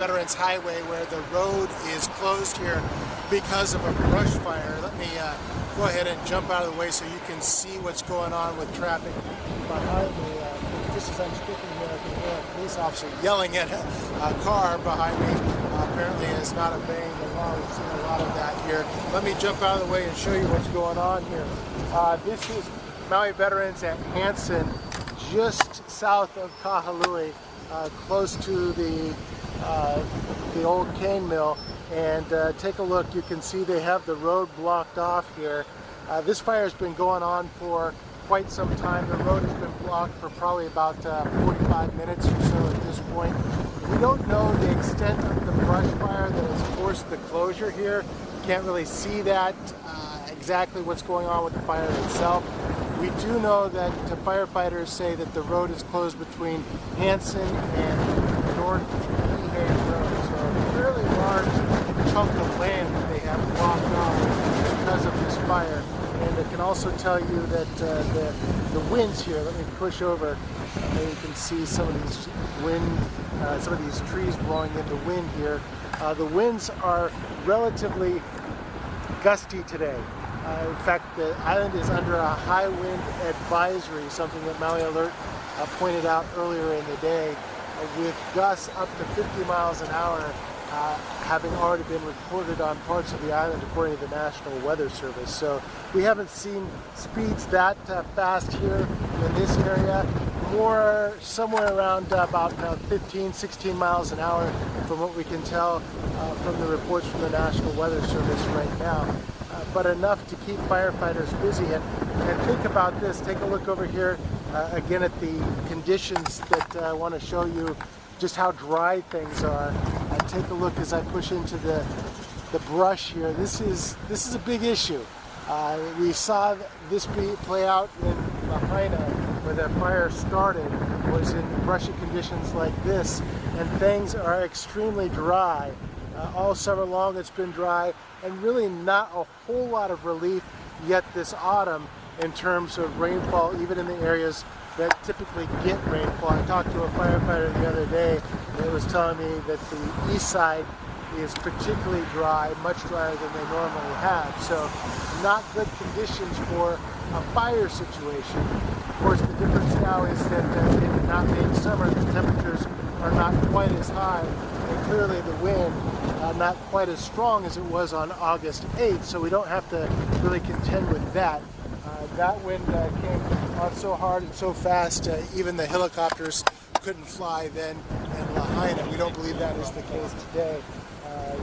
Veterans Highway where the road is closed here because of a brush fire. Let me go ahead and jump out of the way so you can see what's going on with traffic behind me. Just as I'm speaking here, I can hear a police officer yelling at a car behind me. Apparently is not obeying the law. We've seen a lot of that here. Let me jump out of the way and show you what's going on here. This is Maui Veterans at Hanson, just south of Kahului, close to the old cane mill, and take a look. You can see they have the road blocked off here. This fire has been going on for quite some time. The road has been blocked for probably about 45 minutes or so at this point. We don't know the extent of the brush fire that has forced the closure here. Can't really see that exactly what's going on with the fire itself. We do know that the firefighters say that the road is closed between Hanson and North Road, so a fairly large chunk of land that they have blocked off because of this fire. And I can also tell you that the winds here, let me push over, and you can see some of these some of these trees blowing in the wind here. The winds are relatively gusty today. In fact, the island is under a high wind advisory, something that Maui Alert pointed out earlier in the day, with gusts up to 50 miles an hour having already been recorded on parts of the island according to the National Weather Service. So we haven't seen speeds that fast here in this area, more somewhere around about 15, 16 miles an hour from what we can tell from the reports from the National Weather Service right now. But enough to keep firefighters busy. And think about this, take a look over here again at the conditions that I want to show you just how dry things are. Take a look as I push into the brush here. This is a big issue. We saw this play out in Lahaina where the fire started, was in brushy conditions like this, and things are extremely dry. All summer long it's been dry, and really not a whole lot of relief yet this autumn in terms of rainfall, even in the areas that typically get rainfall. I talked to a firefighter the other day that was telling me that the east side is particularly dry, much drier than they normally have. So not good conditions for a fire situation. Of course, the difference now is that it not being summer, the temperatures are not quite as high, and clearly the wind not quite as strong as it was on August 8th, so we don't have to really contend with that. That wind came on so hard and so fast, even the helicopters couldn't fly then in Lahaina. We don't believe that is the case today.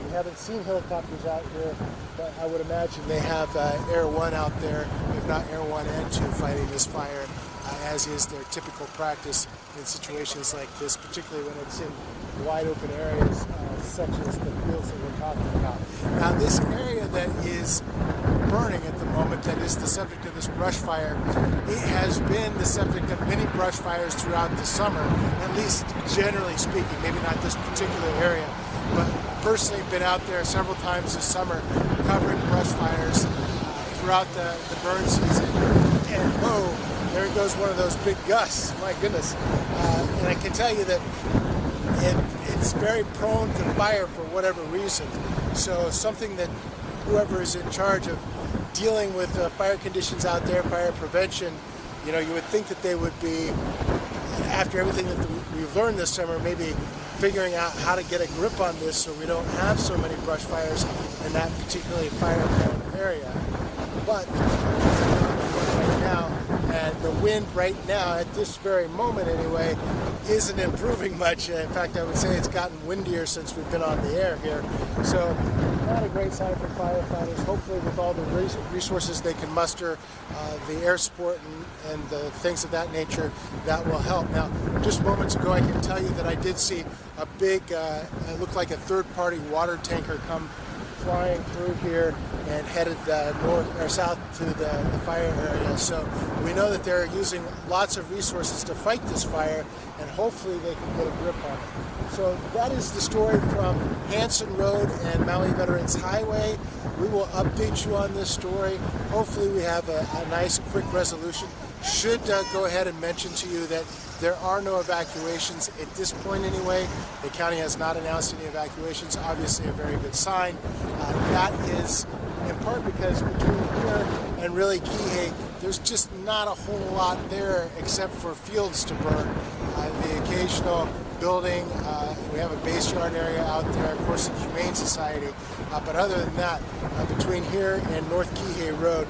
We haven't seen helicopters out here, but I would imagine they have Air 1 out there, if not Air 1 and 2, fighting this fire, as is their typical practice in situations like this, particularly when it's in wide open areas such as the fields that we're talking about. Now, this area that is burning at the moment, that is the subject of this brush fire, it has been the subject of many brush fires throughout the summer, at least generally speaking, maybe not this particular area, but personally been out there several times this summer covering brush fires throughout the burn season. And whoa, there goes one of those big gusts, my goodness. And I can tell you that it's very prone to fire for whatever reason. So something that whoever is in charge of dealing with fire conditions out there, fire prevention, you would think that they would be, after everything that we've learned this summer, maybe figuring out how to get a grip on this so we don't have so many brush fires in that particularly fire-prone area. But right now, and the wind right now, at this very moment anyway, isn't improving much. In fact, I would say it's gotten windier since we've been on the air here. So not a great sign for firefighters. Hopefully with all the resources they can muster, the air support and the things of that nature, that will help. Now, just moments ago I can tell you that I did see a big, it looked like a third-party water tanker come flying through here and headed north or south to the fire area. So we know that they're using lots of resources to fight this fire, and hopefully they can get a grip on it. So that is the story from Hanson Road and Maui Veterans Highway. We will update you on this story. Hopefully we have a nice quick resolution Should go ahead and mention to you that there are no evacuations at this point anyway. The county has not announced any evacuations, obviously a very good sign. That is in part because between here and really Kihei, there's just not a whole lot there except for fields to burn. The occasional building, we have a base yard area out there, of course the Humane Society, but other than that, between here and North Kihei Road,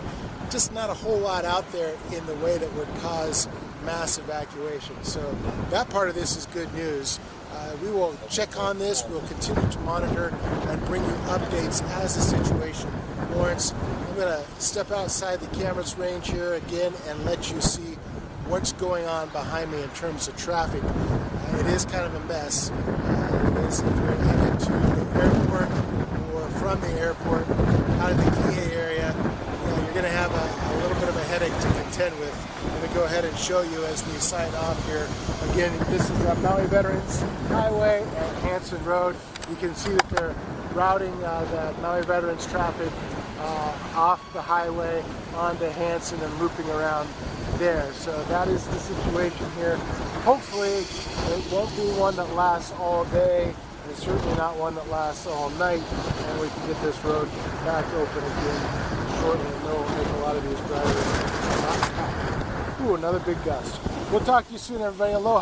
just not a whole lot out there in the way that would cause mass evacuation. So that part of this is good news. We will check on this, we'll continue to monitor and bring you updates as the situation warrants. I'm going to step outside the camera's range here again and let you see what's going on behind me in terms of traffic. It is kind of a mess. It is if you're headed to the airport or from the airport out of the Kihei area. You're going to have a little bit of a headache to contend with. I'm going to go ahead and show you as we sign off here. Again, this is Maui Veterans Highway and Hanson Road. You can see that they're routing the Maui Veterans traffic off the highway onto Hanson and looping around there. So that is the situation here. Hopefully it won't be one that lasts all day. It's certainly not one that lasts all night, and we can get this road back open again shortly, and it'll make a lot of these drivers not happy. Ooh, another big gust. We'll talk to you soon, everybody. Aloha.